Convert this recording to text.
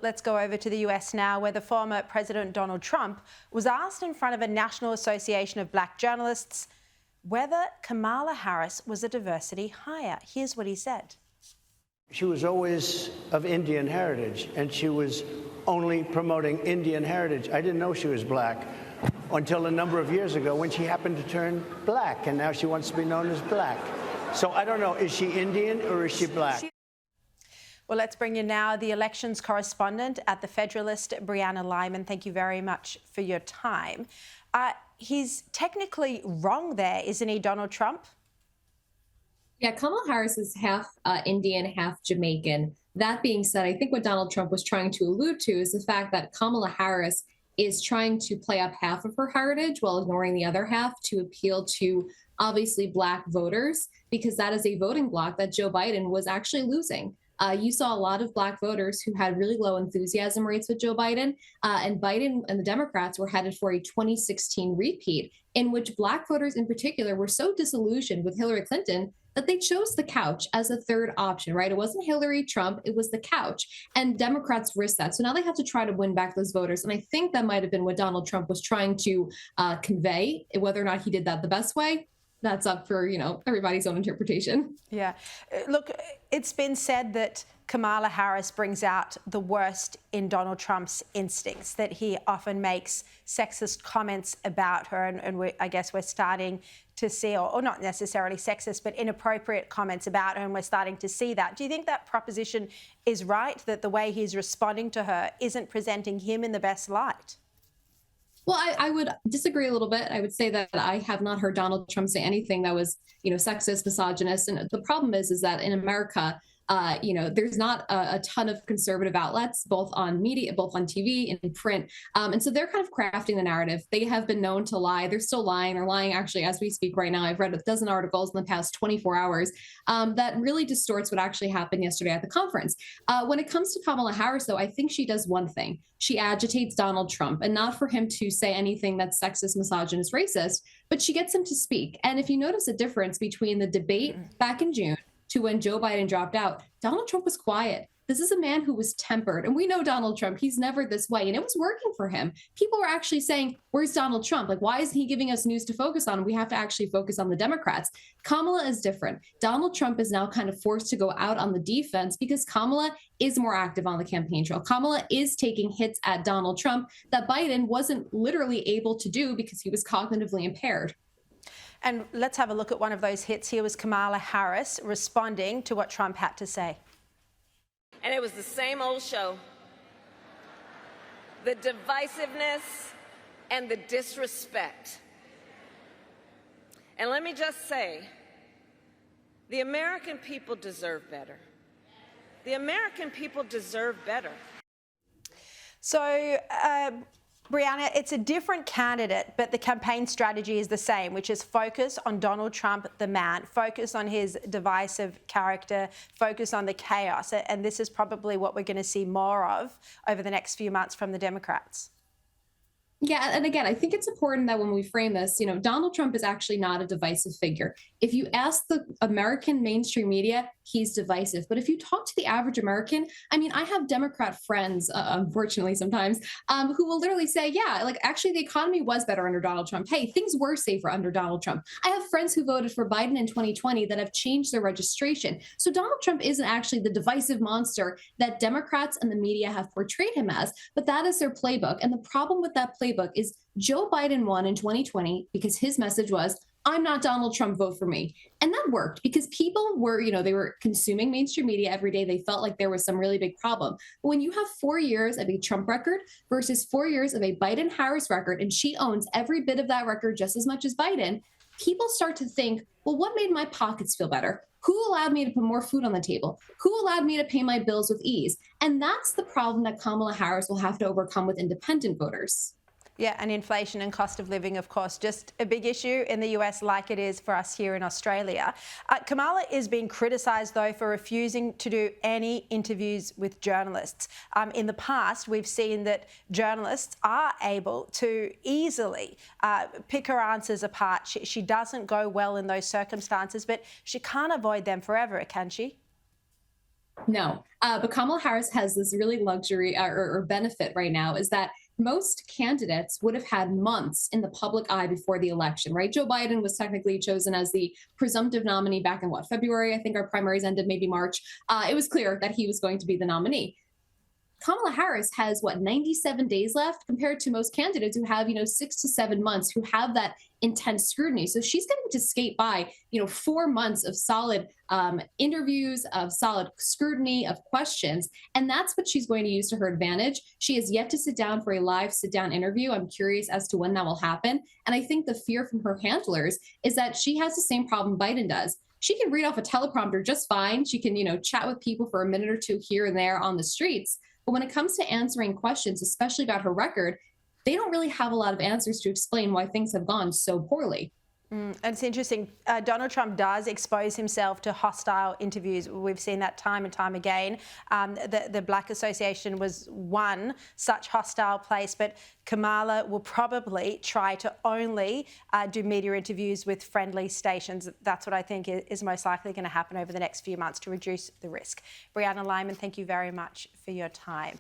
let's go over to the US now, where the former President Donald Trump was asked in front of a National Association of Black Journalists whether Kamala Harris was a diversity hire. Here's what he said. She was always of Indian heritage, and she was only promoting Indian heritage. I didn't know she was black until a number of years ago when she happened to turn black, and now she wants to be known as black. So I don't know, is she Indian or is she black? Well, let's bring you now the elections correspondent at the Federalist, Brianna Lyman. Thank you very much for your time. He's technically wrong there, isn't he, Donald Trump? Yeah, Kamala Harris is half Indian, half Jamaican. That being said, I think what Donald Trump was trying to allude to is the fact that Kamala Harris is trying to play up half of her heritage while ignoring the other half to appeal to obviously Black voters, because that is a voting bloc that Joe Biden was actually losing. You saw a lot of Black voters who had really low enthusiasm rates with Joe Biden, and Biden and the Democrats were headed for a 2016 repeat in which Black voters in particular were so disillusioned with Hillary Clinton that they chose the couch as a third option, right? It wasn't Hillary, Trump, it was the couch. And Democrats risked that. So now they have to try to win back those voters. And I think that might have been what Donald Trump was trying to convey. Whether or not he did that the best way, that's up for, everybody's own interpretation. Yeah. Look, it's been said that Kamala Harris brings out the worst in Donald Trump's instincts, that he often makes sexist comments about her. And I guess we're starting to see, or not necessarily sexist, but inappropriate comments about her. And we're starting to see that. Do you think that proposition is right, that the way he's responding to her isn't presenting him in the best light? Well, I would disagree a little bit. I would say that I have not heard Donald Trump say anything that was, sexist, misogynist. And the problem is that in America, there's not a ton of conservative outlets, both on media, both on TV and print. And so they're kind of crafting the narrative. They have been known to lie. They're still lying. They're lying actually as we speak right now. I've read a dozen articles in the past 24 hours that really distorts what actually happened yesterday at the conference. When it comes to Kamala Harris, though, I think she does one thing. She agitates Donald Trump, and not for him to say anything that's sexist, misogynist, racist, but she gets him to speak. And if you notice a difference between the debate back in June to when Joe Biden dropped out, Donald Trump was quiet. This is a man who was tempered. And we know Donald Trump, he's never this way. And it was working for him. People were actually saying, where's Donald Trump? Like, why isn't he giving us news to focus on? We have to actually focus on the Democrats. Kamala is different. Donald Trump is now kind of forced to go out on the defense because Kamala is more active on the campaign trail. Kamala is taking hits at Donald Trump that Biden wasn't literally able to do because he was cognitively impaired. And let's have a look at one of those hits. Here was Kamala Harris responding to what Trump had to say. And it was the same old show. The divisiveness and the disrespect. And let me just say, the American people deserve better. The American people deserve better. So, Brianna, it's a different candidate, but the campaign strategy is the same, which is focus on Donald Trump, the man, focus on his divisive character, focus on the chaos. And this is probably what we're going to see more of over the next few months from the Democrats. Yeah, and again, I think it's important that when we frame this, Donald Trump is actually not a divisive figure. If you ask the American mainstream media, he's divisive. But if you talk to the average American, I have Democrat friends, unfortunately sometimes, who will literally say, yeah, like actually the economy was better under Donald Trump. Hey, things were safer under Donald Trump. I have friends who voted for Biden in 2020 that have changed their registration. So Donald Trump isn't actually the divisive monster that Democrats and the media have portrayed him as, but that is their playbook. And the problem with that playbook is Joe Biden won in 2020 because his message was, I'm not Donald Trump, vote for me. And that worked because people were, they were consuming mainstream media every day. They felt like there was some really big problem. But when you have 4 years of a Trump record versus 4 years of a Biden-Harris record, and she owns every bit of that record just as much as Biden, people start to think, well, what made my pockets feel better? Who allowed me to put more food on the table? Who allowed me to pay my bills with ease? And that's the problem that Kamala Harris will have to overcome with independent voters. Yeah, and inflation and cost of living, of course, just a big issue in the US like it is for us here in Australia. Kamala is being criticised, though, for refusing to do any interviews with journalists. In the past, we've seen that journalists are able to easily pick her answers apart. She doesn't go well in those circumstances, but she can't avoid them forever, can she? No, but Kamala Harris has this really luxury or benefit right now is that most candidates would have had months in the public eye before the election, right? Joe Biden was technically chosen as the presumptive nominee back in what, February? I think our primaries ended maybe March. It was clear that he was going to be the nominee. Kamala Harris has what 97 days left compared to most candidates who have 6 to 7 months who have that intense scrutiny. So she's going to skate by 4 months of solid interviews, of solid scrutiny, of questions, and that's what she's going to use to her advantage. She has yet to sit down for a live sit down interview. I'm curious as to when that will happen, and I think the fear from her handlers is that she has the same problem Biden does. She can read off a teleprompter just fine. She can chat with people for a minute or two here and there on the streets. But when it comes to answering questions, especially about her record, they don't really have a lot of answers to explain why things have gone so poorly. And it's interesting. Donald Trump does expose himself to hostile interviews. We've seen that time and time again. The Black Association was one such hostile place, but Kamala will probably try to only do media interviews with friendly stations. That's what I think is most likely going to happen over the next few months to reduce the risk. Brianna Lyman, thank you very much for your time.